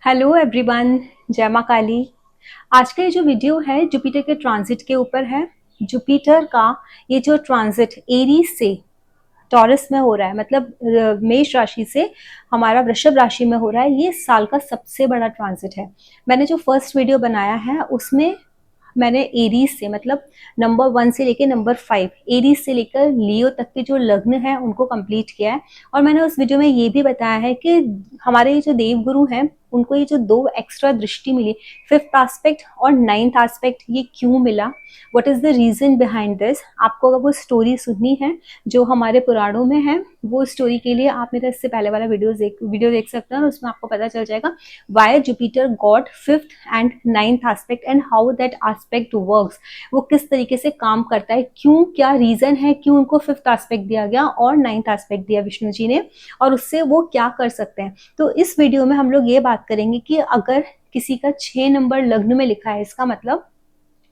Hello everyone, जय माँ काली। आज का ये जो वीडियो है जुपिटर के ट्रांजिट के ऊपर है। जुपिटर का ये जो ट्रांजिट एरीज से टॉरस में हो रहा है, मतलब मेष राशि से हमारा वृषभ राशि में हो रहा है। ये साल का सबसे बड़ा ट्रांजिट है। मैंने जो फर्स्ट वीडियो बनाया है उसमें मैंने एरीज से, मतलब नंबर 1 से लेकर नंबर 5, एरीज से लेकर लियो तक के जो लग्न है उनको कंप्लीट किया है। और मैंने उस वीडियो में ये भी बताया है कि हमारे ये जो देवगुरु हैं उनको ये जो 2 एक्स्ट्रा दृष्टि मिली, 5th एस्पेक्ट और 9th एस्पेक्ट, ये क्यों मिला, what is the reason behind this. आपको अगर वो स्टोरी सुननी है जो हमारे पुराणों में है, वो स्टोरी के लिए आप मेरा इससे पहले वाला वीडियो देख सकते हैं और उसमें आपको पता चल जाएगा why Jupiter got 5th and 9th aspect and how that aspect works. वो किस तरीके से काम करता है, क्यों, क्या रीजन है, क्यों उनको 5th एस्पेक्ट दिया गया और 9th एस्पेक्ट दिया विष्णु जी ने, और उससे वो क्या कर सकते हैं। तो इस वीडियो में हम लोग ये बात करेंगे कि अगर किसी का 6 नंबर लग्न में लिखा है, इसका मतलब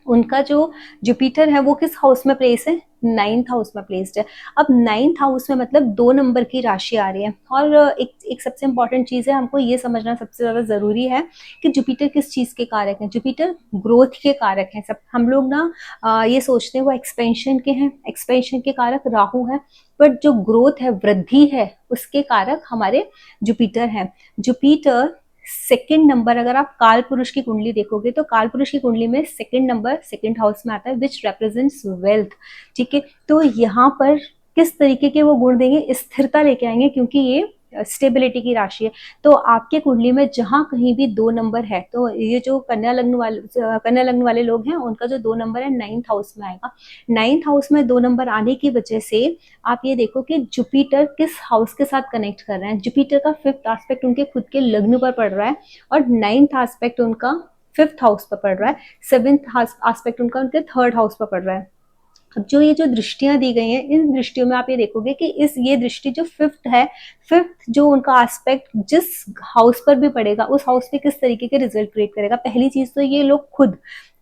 उनका जो जुपिटर है वो किस हाउस में प्लेस है, 9th हाउस में प्लेस्ड है। अब 9th हाउस में मतलब 2 नंबर की राशि आ रही है। और एक सबसे इंपॉर्टेंट चीज है, हमको ये समझना सबसे ज्यादा जरूरी है कि जुपिटर किस चीज के कारक हैं। जुपिटर ग्रोथ के कारक हैं। सब हम लोग ना ये सोचते हैं वो एक्सपेंशन के हैं, एक्सपेंशन के कारक राहु है, बट जो ग्रोथ है, वृद्धि है, उसके कारक हमारे जुपिटर हैं। जुपिटर सेकंड नंबर, अगर आप काल पुरुष की कुंडली देखोगे तो काल पुरुष की कुंडली में सेकंड नंबर सेकंड हाउस में आता है, विच रिप्रेजेंट्स वेल्थ। ठीक है, तो यहाँ पर किस तरीके के वो गुण देंगे, स्थिरता लेके आएंगे, क्योंकि ये स्टेबिलिटी की राशि है। तो आपके कुंडली में जहां कहीं भी 2 नंबर है, तो ये जो कन्या लग्न वाले लोग हैं उनका जो 2 नंबर है 9th हाउस में आएगा। 9th हाउस में 2 नंबर आने की वजह से आप ये देखो कि जुपिटर किस हाउस के साथ कनेक्ट कर रहे हैं। जुपिटर का 5th एस्पेक्ट उनके खुद के लग्न पर पड़ रहा है और 9th एस्पेक्ट उनका 5th हाउस पर पड़ रहा है। 7th एस्पेक्ट उनका उनके 3rd हाउस पर पड़ रहा है। अब जो ये जो दृष्टियां दी गई हैं, इन दृष्टियों में आप ये देखोगे कि ये दृष्टि जो 5th है, 5th जो उनका एस्पेक्ट जिस हाउस पर भी पड़ेगा उस हाउस पे किस तरीके के रिजल्ट क्रिएट करेगा। पहली चीज तो ये लोग खुद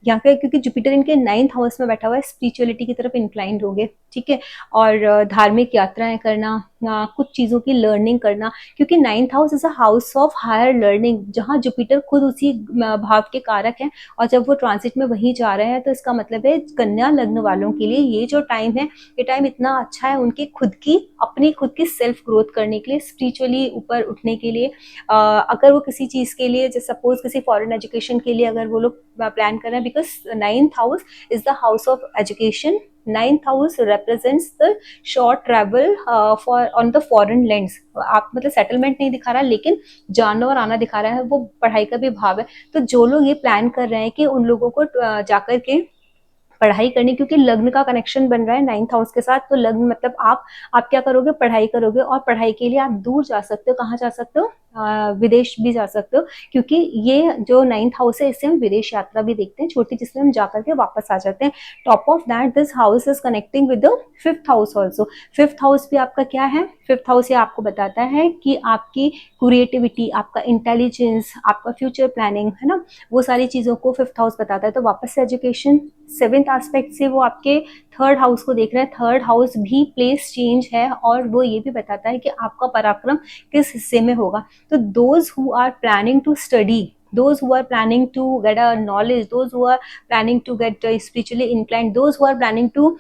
यहाँ पे, क्योंकि जुपिटर इनके 9th हाउस में बैठा हुआ है, स्पिरिचुअलिटी की तरफ इंक्लाइंड होंगे। ठीक है, और धार्मिक यात्राएं करना, कुछ चीजों की लर्निंग करना, क्योंकि 9th house is a house of higher learning, जहाँ जुपिटर खुद उसी भाव के कारक है। और जब वो ट्रांसिट में वहीं जा रहे हैं तो इसका मतलब है कन्या लग्न वालों के लिए ये जो टाइम है, ये टाइम इतना अच्छा है उनकी अपनी खुद की सेल्फ ग्रोथ करने के लिए, स्पिरिचुअली ऊपर उठने के लिए। अगर वो किसी चीज के लिए, जैसे सपोज किसी फॉरेन एजुकेशन के लिए अगर वो लोग प्लान कर रहे हैं, because 9th house is the house of education. 9th house represents the short travel for on the foreign lands। आप मतलब सेटलमेंट नहीं दिखा रहा लेकिन जाना और आना दिखा रहा है, वो पढ़ाई का भी भाव है। तो जो लोग ये प्लान कर रहे हैं कि उन लोगों को जाकर के पढ़ाई करनी, क्योंकि लग्न का कनेक्शन बन रहा है 9th हाउस के साथ, तो लग्न मतलब आप क्या करोगे, पढ़ाई करोगे। और पढ़ाई के लिए आप दूर जा सकते हो, कहाँ जा सकते हो, विदेश भी जा सकते हो, क्योंकि ये जो 9th हाउस है इससे हम विदेश यात्रा भी देखते हैं छोटी, जिसमें हम जाकर के वापस आ जाते हैं। Top of that this house is connecting with the 5th house also. 5th house भी आपका क्या है, 5th हाउस ये आपको बताता है कि आपकी क्रिएटिविटी, आपका इंटेलिजेंस, आपका फ्यूचर प्लानिंग है ना, वो सारी चीजों को 5th हाउस बताता है। तो वापस से एजुकेशन। 7th एस्पेक्ट से वो आपके 3rd हाउस को देख रहे हैं। 3rd हाउस भी प्लेस चेंज है और वो ये भी बताता है कि आपका पराक्रम किस हिस्से में होगा। तो those who are planning to study, those who are planning to get a knowledge, those who are planning to get spiritually inclined, those who are planning to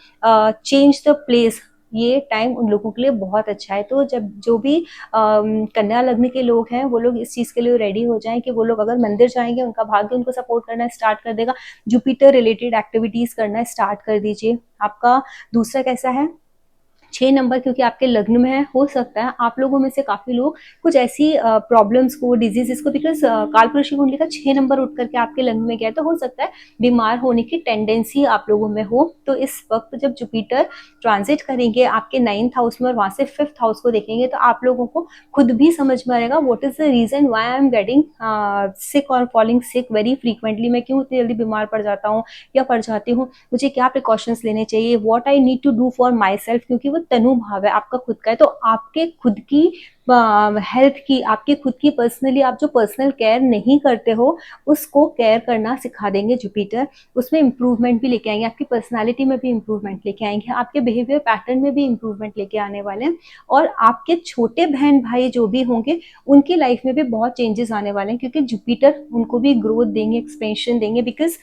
change the place, ये टाइम उन लोगों के लिए बहुत अच्छा है। तो जब जो भी कन्या लग्न के लोग हैं वो लोग इस चीज के लिए रेडी हो जाएं कि वो लोग अगर मंदिर जाएंगे, उनका भाग्य उनको सपोर्ट करना स्टार्ट कर देगा। जुपिटर रिलेटेड एक्टिविटीज करना स्टार्ट कर दीजिए। आपका दूसरा कैसा है, 6 नंबर, क्योंकि आपके लग्न में है। हो सकता है आप लोगों में से काफी लोग कुछ ऐसी प्रॉब्लम्स को, डिजीजेस को, बिकॉज कालपुरुष की कुंडली का 6 नंबर उठ करके आपके लग्न में गया, तो हो सकता है बीमार होने की टेंडेंसी आप लोगों में हो। तो इस वक्त जब जुपिटर ट्रांजिट करेंगे आपके 9th हाउस में और वहां से 5th हाउस को देखेंगे, तो आप लोगों को खुद भी समझ में आएगा what is the reason why I am getting sick और फॉलिंग सिक वेरी फ्रीक्वेंटली। मैं क्यों इतनी जल्दी बीमार पड़ जाता हूँ या पड़ जाती हूँ, मुझे क्या प्रिकॉशंस लेने चाहिए, what I need to do for myself, क्योंकि वो तनु भाव है आपका खुद का है। तो आपके खुद की हेल्थ की, आपकी खुद की पर्सनली आप जो पर्सनल केयर नहीं करते हो उसको केयर करना सिखा देंगे जुपिटर। उसमें इम्प्रूवमेंट भी लेके आएंगे, आपकी पर्सनालिटी में भी इम्प्रूवमेंट लेके आएंगे, आपके बिहेवियर पैटर्न में भी इम्प्रूवमेंट लेके आने वाले हैं। और आपके छोटे बहन भाई जो भी होंगे उनकी लाइफ में भी बहुत चेंजेस आने वाले हैं, क्योंकि जुपिटर उनको भी ग्रोथ देंगे, एक्सपेंशन देंगे, बिकॉज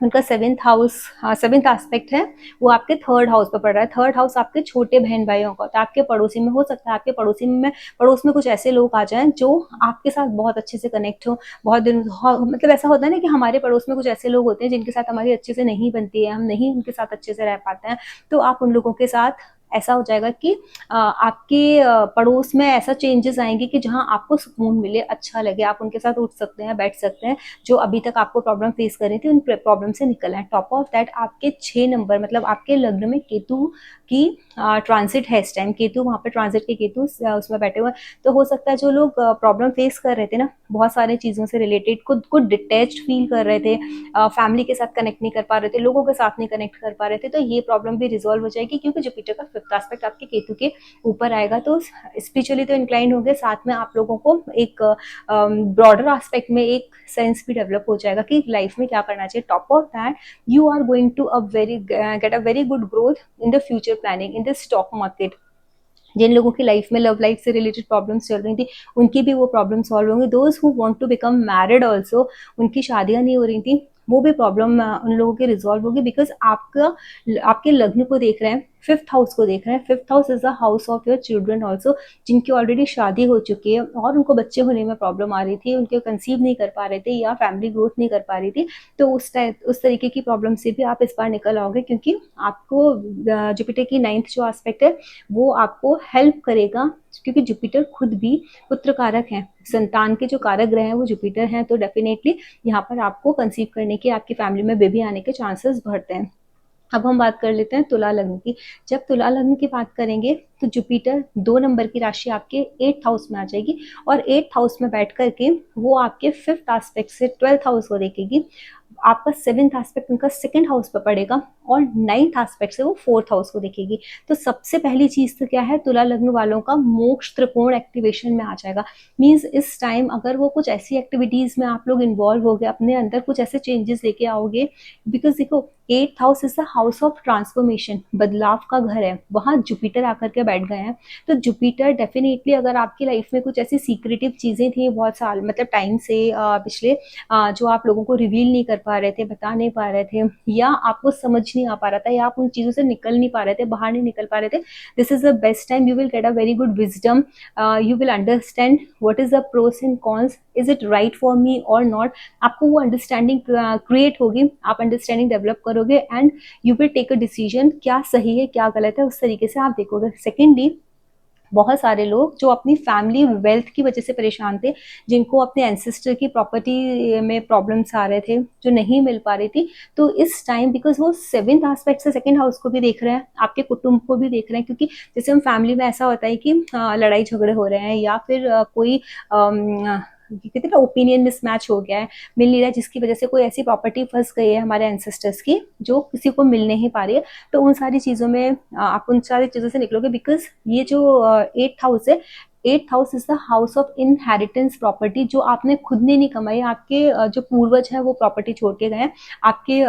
उनका सेवेंथ हाउस, सेवेंथ एस्पेक्ट है वो आपके थर्ड हाउस पर पड़ रहा है। थर्ड हाउस आपके छोटे बहन भाइयों का, तो आपके पड़ोसी में हो सकता है, आपके पड़ोस में कुछ ऐसे लोग आ जाएं जो आपके साथ बहुत अच्छे से कनेक्ट हो। बहुत दिन मतलब ऐसा होता है ना कि हमारे पड़ोस में कुछ ऐसे लोग होते हैं जिनके साथ हमारी अच्छे से नहीं बनती है, हम नहीं उनके साथ अच्छे से रह पाते हैं, तो आप उन लोगों के साथ ऐसा हो जाएगा कि आपके पड़ोस में ऐसा चेंजेस आएंगे कि जहां आपको सुकून मिले, अच्छा लगे, आप उनके साथ उठ सकते हैं, बैठ सकते हैं। जो अभी तक आपको प्रॉब्लम फेस कर रही थी उन प्रॉब्लम से निकल आए। टॉप ऑफ दैट आपके 6 नंबर मतलब आपके लग्न में केतु की ट्रांसिट है इस टाइम। केतु वहां पे ट्रांसिट के केतु उसमें बैठे हुए, तो हो सकता है जो लोग प्रॉब्लम फेस कर रहे थे ना बहुत सारी चीजों से रिलेटेड, खुद को डिटैच्ड फील कर रहे थे, फैमिली के साथ कनेक्ट नहीं कर पा रहे थे, लोगों के साथ नहीं कनेक्ट कर पा रहे थे, तो ये प्रॉब्लम भी रिजॉल्व हो जाएगी, क्योंकि जुपिटर का फिफ्थ एस्पेक्ट आपके केतु के ऊपर आएगा। तो स्पिरिचुअली तो इंक्लाइन हो गए, साथ में आप लोगों को एक ब्रॉडर एस्पेक्ट में एक सेंस भी डेवलप हो जाएगा कि लाइफ में क्या करना चाहिए। Top of that you are going to get a very good growth in the future planning in the stock market. जिन लोगों की लाइफ में लव लाइफ से रिलेटेड प्रॉब्लम्स चल रही थी उनकी भी वो प्रॉब्लम सॉल्व होंगी। Those who want to become married also, उनकी शादियां नहीं हो रही थी, वो भी प्रॉब्लम उन लोगों की रिजॉल्व होगी, बिकॉज आपका आपके लग्न को देख रहे हैं, फिफ्थ हाउस को देख रहे हैं। Fifth house is the house of your children also, जिनकी ऑलरेडी शादी हो चुकी है और उनको बच्चे होने में प्रॉब्लम आ रही थी, उनके कंसीव नहीं कर पा रहे थे या फैमिली ग्रोथ नहीं कर पा रही थी, तो उस तरीके की प्रॉब्लम से भी आप इस बार निकल आओगे, क्योंकि आपको जुपिटर की 9th जो एस्पेक्ट है वो आपको हेल्प करेगा, क्योंकि जुपिटर खुद भी पुत्र कारक है, संतान के जो कारक ग्रह हैं वो जुपिटर हैं, तो डेफिनेटली यहाँ पर आपको कंसीव करने के, आपकी फैमिली में बेबी आने के चांसेस बढ़ते हैं। अब हम बात कर लेते हैं तुला लग्न की। जब तुला लग्न की बात करेंगे तो जुपिटर 2 नंबर की राशि आपके 8th हाउस में आ जाएगी, और 8th हाउस में बैठ करके वो आपके फिफ्थ एस्पेक्ट से 12th हाउस को देखेगी। आपका 7th एस्पेक्ट उनका 2nd हाउस पर पड़ेगा, और 9th एस्पेक्ट से वो 4th हाउस को देखेगी। तो सबसे पहली चीज तो क्या है, तुला लग्न वालों का मोक्ष त्रिकोण एक्टिवेशन में आ जाएगा। मीन्स इस टाइम अगर वो कुछ ऐसी एक्टिविटीज में आप लोग इन्वॉल्व हो गए, अपने अंदर कुछ ऐसे चेंजेस लेके आओगे, बिकॉज देखो 8th house is the house of transformation, बदलाव का घर है, वहां जुपिटर आकर के बैठ गए हैं। तो जुपिटर डेफिनेटली अगर आपकी लाइफ में कुछ ऐसी सीक्रेटिव चीजें थी बहुत साल मतलब टाइम से पिछले, जो आप लोगों को रिवील नहीं कर पा रहे थे, बता नहीं पा रहे थे, या आपको समझ नहीं आ पा रहा था, या आप उन चीजों से निकल नहीं पा रहे थे, बाहर नहीं निकल पा रहे थे, this is the best time. You will get a very good wisdom, you will understand what is the pros and cons, is it right for me और नॉट। आपको वो अंडरस्टैंडिंग क्रिएट होगी, आप अंडरस्टैंडिंग डेवलप करोगे, and you will take a decision, क्या सही है क्या गलत है, उस तरीके से आप देखोगे। सेकेंडली, बहुत सारे लोग जो अपनी फैमिली वेल्थ की वजह से परेशान थे, जिनको अपने एंसेस्टर की प्रॉपर्टी में प्रॉब्लम्स आ रहे थे, जो नहीं मिल पा रही थी, तो इस टाइम बिकॉज वो 7th एस्पेक्ट से 2nd हाउस को भी देख रहे हैं, आपके कुटुंब को भी देख रहे हैं, क्योंकि जैसे हम फैमिली में ऐसा होता है कि लड़ाई झगड़े हो रहे हैं, या फिर कोई कहते हैं ना ओपिनियन मिसमैच हो गया है, मिल नहीं रहा है, जिसकी वजह से कोई ऐसी प्रॉपर्टी फंस गई है हमारे एंसेस्टर्स की जो किसी को मिल नहीं पा रही है, तो उन सारी चीजों में आप उन सारी चीजों से निकलोगे, बिकॉज ये जो 8th हाउस है, 8th house is the house of inheritance property, जो आपने खुद ने नहीं कमाई, आपके जो पूर्वज है वो प्रॉपर्टी छोड़ के गए हैं, आपके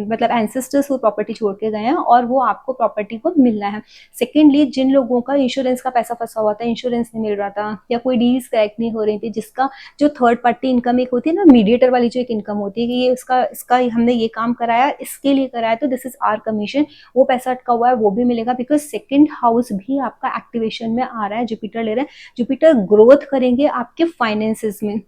मतलब एंसेस्टर्स वो प्रॉपर्टी छोड़ के गए हैं, और वो आपको प्रॉपर्टी को मिलना है। सेकेंडली, जिन लोगों का इंश्योरेंस का पैसा फंसा हुआ था, इंश्योरेंस नहीं मिल रहा था, या कोई डील्स करेक्ट नहीं हो रही थी, जिसका जो थर्ड पार्टी इनकम एक होती है ना, मीडिएटर वाली जो एक इनकम होती है कि ये इसका इसका हमने ये काम कराया, इसके लिए कराया, तो दिस इज आर कमीशन, वो पैसा अटका हुआ है वो भी मिलेगा, बिकॉज 2nd हाउस भी आपका एक्टिवेशन में आ रहा है, जुपिटर ले रहे हैं, जुपिटर ग्रोथ करेंगे आपके फाइनेंसेस में।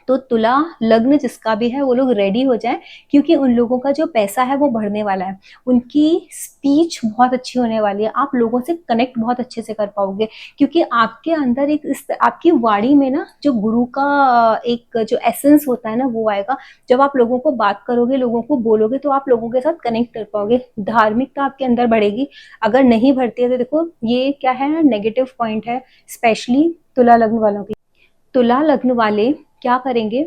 तो तुला लग्न जिसका भी है वो लोग रेडी हो जाएं, क्योंकि उन लोगों का जो पैसा है वो बढ़ने वाला है, उनकी स्पीच बहुत अच्छी होने वाली है, आप लोगों से कनेक्ट बहुत अच्छे से कर पाओगे, क्योंकि आपके अंदर एक आपकी वाणी में ना जो गुरु का एक जो एसेंस होता है ना वो आएगा। जब आप लोगों को बात करोगे, लोगों को बोलोगे, तो आप लोगों के साथ कनेक्ट कर पाओगे, धार्मिकता आपके अंदर बढ़ेगी। अगर नहीं बढ़ती है तो देखो ये क्या है, नेगेटिव पॉइंट है, स्पेशली तुला लग्न वालों की। तुला लग्न वाले क्या करेंगे,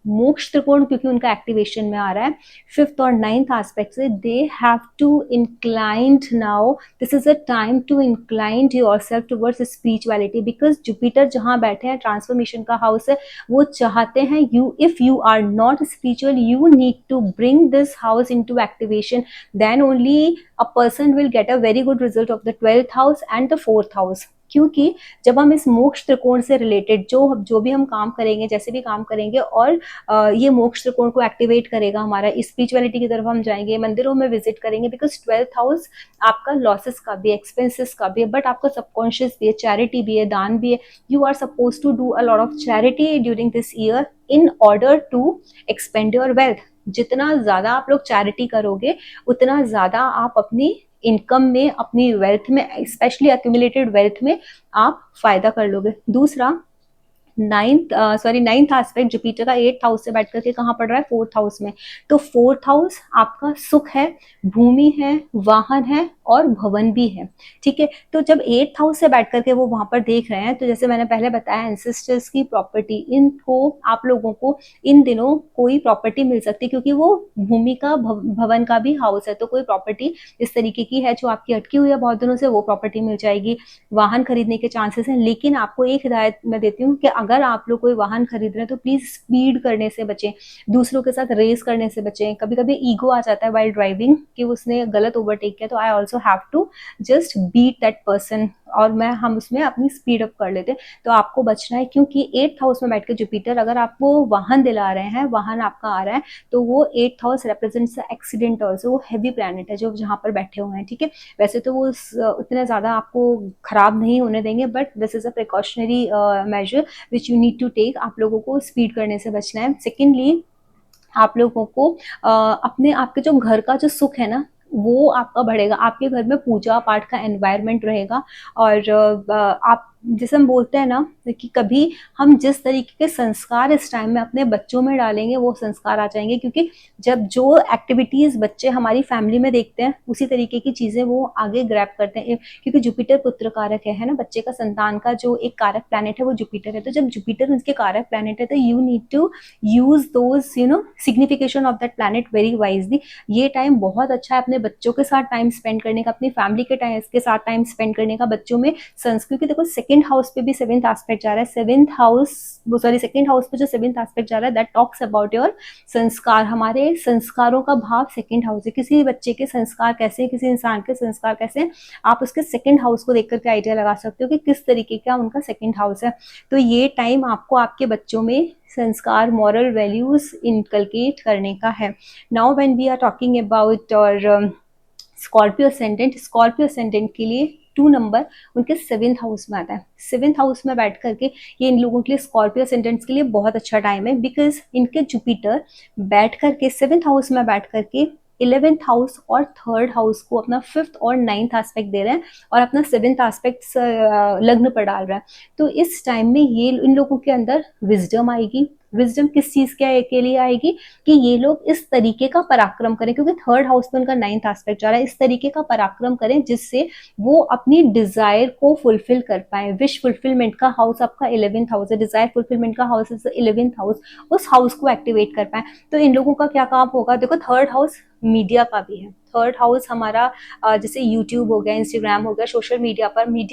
मोक्ष त्रिकोण क्योंकि उनका एक्टिवेशन में आ रहा है, 5th और 9th एस्पेक्ट से, they have to inclined now, this is a time to inclined yourself towards spirituality, because Jupiter जहां बैठे हैं, ट्रांसफॉर्मेशन का हाउस है, वो चाहते हैं you, if you are not spiritual, you need to bring this house into activation, then only a person will get a very good result of the 12th house and the 4th house. क्योंकि जब हम इस मोक्ष त्रिकोण से related जो भी हम काम करेंगे, जैसे भी काम करेंगे, और ये मोक्ष त्रिकोण को एक्टिवेट करेगा, हमारा स्पिरिचुअलिटी की तरफ हम जाएंगे, मंदिरों में विजिट करेंगे, बिकॉज 12th हाउस आपका लॉसेस का भी, एक्सपेंसेस का भी है, बट आपका सबकॉन्शियस भी है, चैरिटी भी है, दान भी है। You are suppose to do a lot of charity during this year in order to expand your wealth. जितना ज्यादा आप लोग चैरिटी करोगे, उतना ज्यादा आप अपनी इनकम में, अपनी वेल्थ में, स्पेशली एक्यूमुलेटेड वेल्थ में आप फायदा कर लोगे। दूसरा, नाइन्थ एस्पेक्ट जुपिटर का 8th हाउस से बैठ करके कहाँ पड़ रहा है, 4th हाउस में। तो 4th हाउस आपका सुख है, भूमि है, वाहन है और भवन भी है, ठीक है। तो जब 8th हाउस से बैठ करके वो वहां पर देख रहे हैं, तो जैसे मैंने पहले बताया, एंसेस्टर्स की प्रॉपर्टी, इनको आप लोगों को इन दिनों कोई प्रॉपर्टी मिल सकती है, क्योंकि वो भूमि का, भवन का भी हाउस है, तो कोई प्रॉपर्टी इस तरीके की है जो आपकी अटकी हुई है बहुत दिनों से, वो प्रॉपर्टी मिल जाएगी। वाहन खरीदने के चांसेस हैं, लेकिन आपको एक हिदायत मैं देती हूँ कि अगर आप लोग कोई वाहन खरीद रहे हैं तो प्लीज स्पीड करने से बचें, दूसरों के साथ रेस करने से बचें। कभी कभी ईगो आ जाता है वाइल ड्राइविंग कि उसने गलत ओवरटेक किया, तो I also have to just beat that person, और हम उसमें अपनी स्पीड अप कर लेते। तो आपको बचना है, क्योंकि 8th हाउस में बैठ के जुपिटर अगर आपको वाहन दिला रहे हैं, वाहन आपका आ रहा है, तो वो 8th house represents accident also, वो हैवी प्लैनेट है जो जहाँ पर बैठे हुए हैं, ठीक है। वैसे तो वो उतने ज्यादा आपको खराब नहीं होने देंगे, but this is a precautionary measure which you need to take. आप लोगों को स्पीड करने से बचना है। सेकेंडली, आप लोगों को अपने आपके जो घर का जो सुख है ना, वो आपका बढ़ेगा, आपके घर में पूजा पाठ का एनवायरनमेंट रहेगा। और आप, जैसे हम बोलते हैं ना कि कभी हम जिस तरीके के संस्कार इस टाइम में अपने बच्चों में डालेंगे, वो संस्कार आ जाएंगे, क्योंकि जब जो एक्टिविटीज बच्चे हमारी फैमिली में देखते हैं, उसी तरीके की चीजें वो आगे ग्रैब करते हैं, क्योंकि जुपिटर पुत्र कारक है ना, बच्चे का, संतान का जो एक कारक प्लैनेट है वो जुपिटर है। तो जब जुपिटर उनके कारक प्लैनेट है, तो you need to use those signification of that planet very wisely. ये टाइम बहुत अच्छा है अपने बच्चों के साथ टाइम स्पेंड करने का, अपनी फैमिली के साथ टाइम स्पेंड करने का, बच्चों में संस्कृति। देखो, सेकंड हाउस पे भी 7th एस्पेक्ट जा रहा है, सेकंड हाउस पे जो 7th एस्पेक्ट जा रहा है, दैट टॉक्स अबाउट योर संस्कार। हमारे संस्कारों का भाव सेकंड हाउस है। किसी बच्चे के संस्कार कैसे हैं, किसी इंसान के संस्कार कैसे हैं, आप उसके सेकंड हाउस को देख करके आइडिया लगा सकते हो कि किस तरीके का उनका सेकंड हाउस है। तो ये टाइम आपको आपके बच्चों में संस्कार, मॉरल वैल्यूज इनकलकेट करने का है। Now when we are talking about और स्कॉर्पियो असेंडेंट के लिए 2 नंबर उनके 7th हाउस में आता है। 7th हाउस में बैठ करके ये इन लोगों के लिए, स्कॉर्पियो असेंडेंट्स के लिए बहुत अच्छा टाइम है, बिकॉज इनके जुपिटर बैठ करके 7th हाउस में बैठ करके 11th हाउस और 3rd हाउस को अपना 5th और 9th एस्पेक्ट दे रहे हैं, और अपना 7th एस्पेक्ट लग्न पर डाल रहा है। तो इस टाइम में ये इन लोगों के अंदर विजडम आएगी। विजडम किस चीज के लिए आएगी, कि ये लोग इस तरीके का पराक्रम करें, क्योंकि 3rd हाउस में उनका 9th एस्पेक्ट जा रहा है, इस तरीके का पराक्रम करें जिससे वो अपनी डिजायर को फुलफिल कर पाए। विश फुलफिलमेंट का हाउस आपका 11th हाउस है, डिजायर फुलफिलमेंट का हाउस इज 11th हाउस, उस हाउस को एक्टिवेट कर पाए। तो इन लोगों का क्या काम होगा, देखो 3rd हाउस मीडिया का भी है। 3rd हाउस हमारा जैसे यूट्यूब हो गया, इंस्टाग्राम हो गया, सोशल मीडिया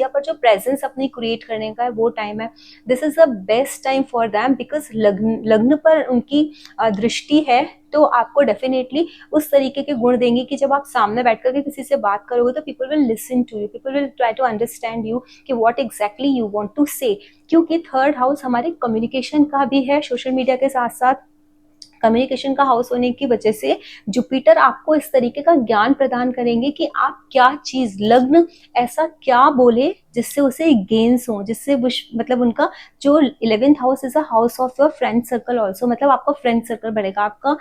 पर जो प्रेजेंस अपनी क्रिएट करने का है, वो टाइम है। This is the best time for them, because लग्न पर उनकी दृष्टि है, तो आपको डेफिनेटली उस तरीके के गुण देंगे कि जब आप सामने बैठ करके किसी से बात करोगे, तो people will listen to you, people will try to understand you कि what exactly you want to say. क्योंकि 3rd हाउस हमारे कम्युनिकेशन का भी है, सोशल मीडिया के साथ साथ कम्युनिकेशन का हाउस होने की वजह से जुपिटर आपको इस तरीके का ज्ञान प्रदान करेंगे कि आप क्या चीज, लग्न ऐसा क्या बोले जिससे उसे गेन्स हो, जिससे मतलब उनका जो 11th house is a house of your friend circle also, मतलब आपका फ्रेंड सर्कल बढ़ेगा, आपका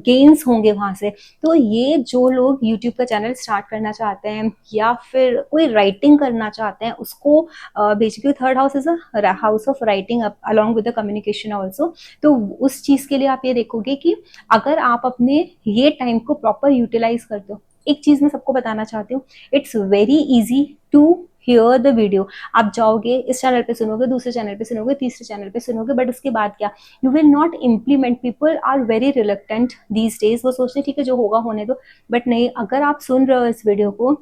गेन्स होंगे वहां से। तो ये जो लोग यूट्यूब का चैनल स्टार्ट करना चाहते हैं, या फिर कोई राइटिंग करना चाहते हैं, उसको basically 3rd house is a house of writing along with the communication also. तो उस चीज के लिए आप ये देखोगे कि अगर आप अपने ये टाइम को प्रॉपर यूटिलाइज करते हो, एक चीज मैं सबको बताना चाहती हूँ, it's very easy to hear the video. आप जाओगे, इस चैनल पे सुनोगे, दूसरे चैनल पे सुनोगे, तीसरे चैनल पे सुनोगे, बट उसके बाद क्या, you will not implement. People are very reluctant these days, वो सोचते हैं ठीक है जो होगा होने दो, बट नहीं, अगर आप सुन रहे हो इस वीडियो को,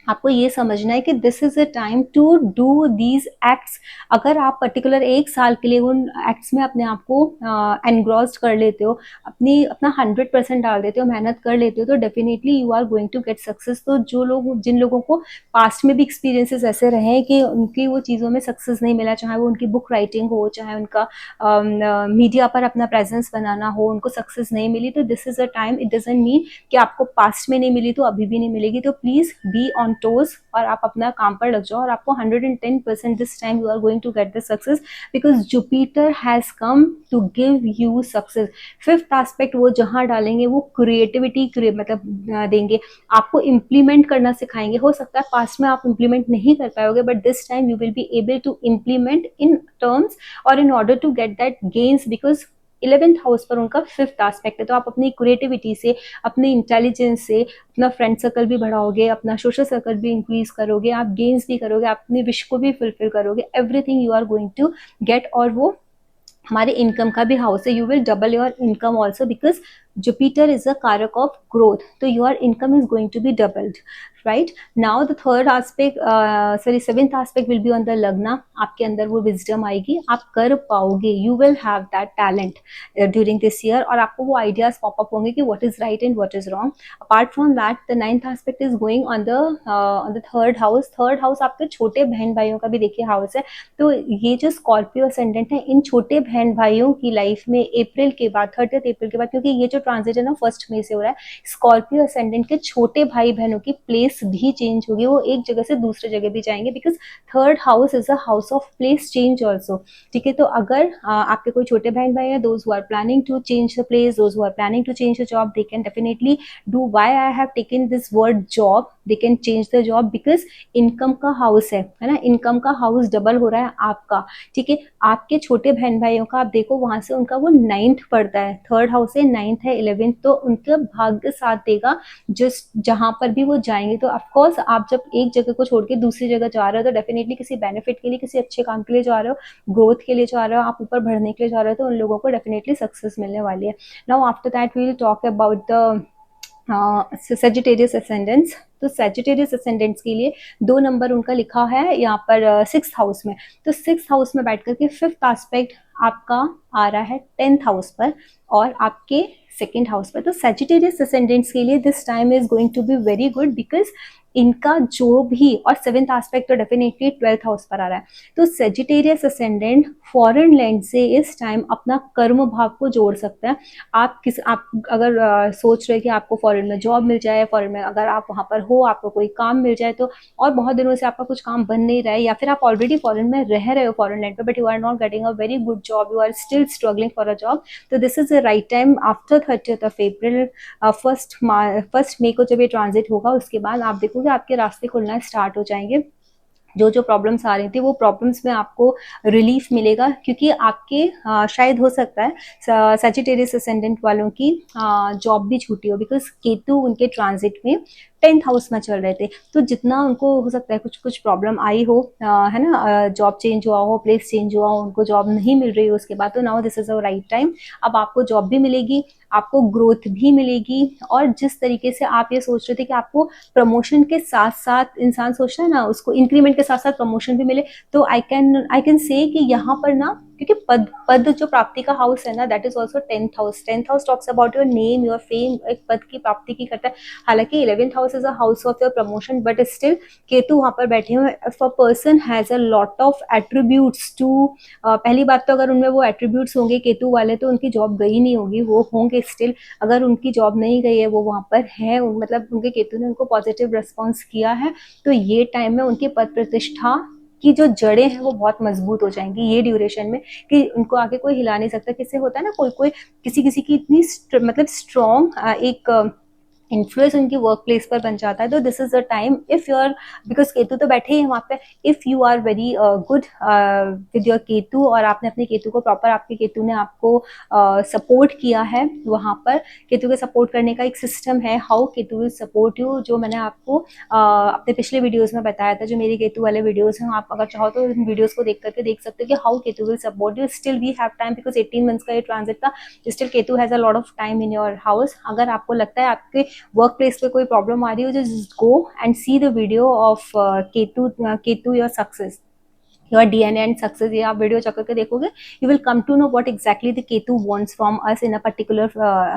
आपको ये समझना है कि this is a time to do these acts. अगर आप पर्टिकुलर एक साल के लिए उन एक्ट्स में अपने आप को एनग्रॉस्ड कर लेते हो, अपना 100% डाल देते हो, मेहनत कर लेते हो, तो definitely you are going to get success. तो जिन लोगों को पास्ट में भी एक्सपीरियंसेस ऐसे रहे हैं कि उनकी वो चीज़ों में सक्सेस नहीं मिला, चाहे वो उनकी बुक राइटिंग हो, चाहे उनका मीडिया पर अपना प्रेजेंस बनाना हो, उनको सक्सेस नहीं मिली, तो this is a time. It doesn't mean कि आपको पास्ट में नहीं मिली तो अभी भी नहीं मिलेगी। तो प्लीज बी ऑन टोज और आप अपना काम पर लग जाओ, और आपको 110% this time you are going to get the success, because Jupiter has come to give you success. Fifth aspect वो जहां डालेंगे वो क्रिएटिविटी मतलब देंगे, आपको इम्प्लीमेंट करना सिखाएंगे। हो सकता है पास्ट में आप इम्प्लीमेंट नहीं कर पाओगे, but this time you will be able to implement in terms और in order to get that gains, because 11th house पर उनका फिफ्थ एस्पेक्ट है। तो आप अपनी क्रिएटिविटी से, अपने इंटेलिजेंस से अपना फ्रेंड सर्कल भी बढ़ाओगे, अपना सोशल सर्कल भी इंक्रीज करोगे, आप गेन्स भी करोगे, आप अपने विश को भी फुलफिल करोगे। Everything you are going to get. और वो हमारे इनकम का भी हाउस है, you will double your income also, because Jupiter is a कारक ऑफ ग्रोथ, तो your income is going to be doubled. Right now the third aspect, sorry seventh aspect will be on the lagna. आपके अंदर वो wisdom आएगी, आप कर पाओगे, you will have that talent during this year, और आपको वो आइडियाज पॉपअप होंगे कि what is right and what is wrong. Apart from that the ninth aspect is going on the third house. Third house आपके छोटे बहन भाइयों का भी देखिए हाउस है। तो ये जो स्कॉर्पियो असेंडेंट है, इन छोटे बहन भाइयों की लाइफ में अप्रैल के बाद, 30 अप्रैल के बाद, क्योंकि ये जो ट्रांजिट है ना 1 मई से हो रहा है, स्कॉर्पियो असेंडेंट के छोटे भाई बहनों की प्लेस भी चेंज होगी, वो एक जगह से दूसरे जगह भी जाएंगे, because third house is a house of place change also. ठीक है, तो अगर आपके कोई छोटे बहन भाई है, those who are planning to change the place, those who are planning to change the job, they can definitely do. Why I have taken this word job, they can change the job, because income का house है ना, income का house double हो रहा है आपका। ठीक है, आपके छोटे बहन भाइयों का आप देखो, वहां से उनका वो 9th पड़ता है, थर्ड हाउस से 9th है 11th, तो उनका भाग्य साथ देगा जिस जहां पर भी वो जाएंगे। तो ऑफकोर्स आप जब एक जगह को छोड़ के दूसरी जगह जा रहे हो, तो डेफिनेटली किसी बेनिफिट के लिए, किसी अच्छे काम के लिए जा रहे हो, ग्रोथ के लिए जा रहे हो, आप ऊपर बढ़ने के लिए जा रहे हो, तो उन लोगों को डेफिनेटली सक्सेस मिलने वाली है। Now after that we will talk about the Sagittarius ascendants. तो सेजिटेरियस असेंडेंट्स के लिए 2 नंबर उनका लिखा है यहाँ पर 6th हाउस में। तो 6th हाउस में बैठ करके फिफ्थ एस्पेक्ट आपका आ रहा है 10th हाउस पर और आपके 2nd हाउस पर। तो सेजिटेरियस असेंडेंट्स के लिए this time is going to be very good, because इनका जो भी, और 7th एस्पेक्ट तो डेफिनेटली 12th हाउस पर आ रहा है। तो सेजिटेरियस असेंडेंट फॉरेन लैंड से इस टाइम अपना कर्म भाव को जोड़ सकता है। आप अगर सोच रहे कि आपको फॉरेन में जॉब मिल जाए, फॉरेन में अगर आप वहां पर हो, आपको कोई काम मिल जाए, तो और बहुत दिनों से आपका कुछ काम बन नहीं रहा है, या फिर आप ऑलरेडी फॉरेन में रह रहे हो फॉरेन लैंड पे, but you are not getting a very good job, you are still struggling for a job, तो this is the right time after 30th of April. First मई को जब ये ट्रांजिट होगा, उसके बाद आप देखोगे आपके रास्ते खुलना स्टार्ट हो जाएंगे। जो जो प्रॉब्लम्स आ रही थी, वो प्रॉब्लम्स में आपको रिलीफ मिलेगा, क्योंकि आपके शायद हो सकता है सजिटेरियस असेंडेंट वालों की जॉब भी छूटी हो, बिकॉज केतु उनके ट्रांजिट में 10th हाउस में चल रहे थे। तो जितना उनको हो सकता है कुछ कुछ प्रॉब्लम आई हो, है ना, जॉब चेंज हुआ हो, प्लेस चेंज हुआ हो, उनको जॉब नहीं मिल रही हो उसके बाद, तो now this is a right time. अब आपको जॉब भी मिलेगी, आपको ग्रोथ भी मिलेगी, और जिस तरीके से आप ये सोच रहे थे कि आपको प्रमोशन के साथ साथ, इंसान सोचता है ना उसको इंक्रीमेंट के साथ साथ प्रमोशन भी मिले, तो आई कैन से कि यहाँ पर ना, क्योंकि पद जो प्राप्ति का हाउस है ना, that is also 10th house. 10th house talks about your name, your fame, एक पद की प्राप्ति की करता है। हालांकि 11th house is a house of your promotion, but still Ketu वहां पर बैठे हुए। If a person has a lot of attributes to, पहली बात तो अगर उनमें वो एट्रीब्यूट्स होंगे केतु वाले, तो उनकी जॉब गई नहीं होगी, वो होंगे स्टिल। अगर उनकी जॉब नहीं गई है, वो वहां पर है, मतलब उनके केतु ने उनको पॉजिटिव रिस्पॉन्स किया है, तो ये टाइम में उनकी पद प्रतिष्ठा की जो जड़ें हैं वो बहुत मजबूत हो जाएंगी ये ड्यूरेशन में, कि उनको आगे कोई हिला नहीं सकता। किससे होता है ना, कोई कोई किसी किसी की इतनी मतलब स्ट्रॉन्ग एक इन्फ्लुएंस उनकी वर्क प्लेस पर बन जाता है। तो this is the time if you are, because Ketu तो बैठे ही हैं वहाँ पे, if you are very good with your Ketu, और आपने अपने केतु को प्रॉपर, आपके केतु ने आपको सपोर्ट किया है वहाँ पर। केतु के सपोर्ट करने का एक सिस्टम है, how Ketu will support you, जो मैंने आपको अपने पिछले वीडियोज में बताया था, जो मेरी केतु वाले वीडियोज हैं, आप अगर चाहो तो इन वीडियोज को देख करके देख सकते हो कि how Ketu will support you. Still we have time, because 18 months का ये ट्रांजिट था, still Ketu has a lot of time in your house. अगर आपको लगता है आपके वर्क प्लेस पे कोई प्रॉब्लम आ रही हो, just go and see the video of Ketu your success, your DNA and success. ये आप वीडियो चेक करके देखोगे, you will come to know what exactly the Ketu wants from us in a particular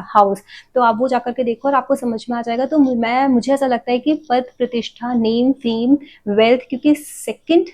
house. तो आप वो जाकर के देखो और आपको समझ में आ जाएगा। तो मुझे ऐसा लगता है कि पद, प्रतिष्ठा, नेम, फेम, वेल्थ, क्योंकि सेकंड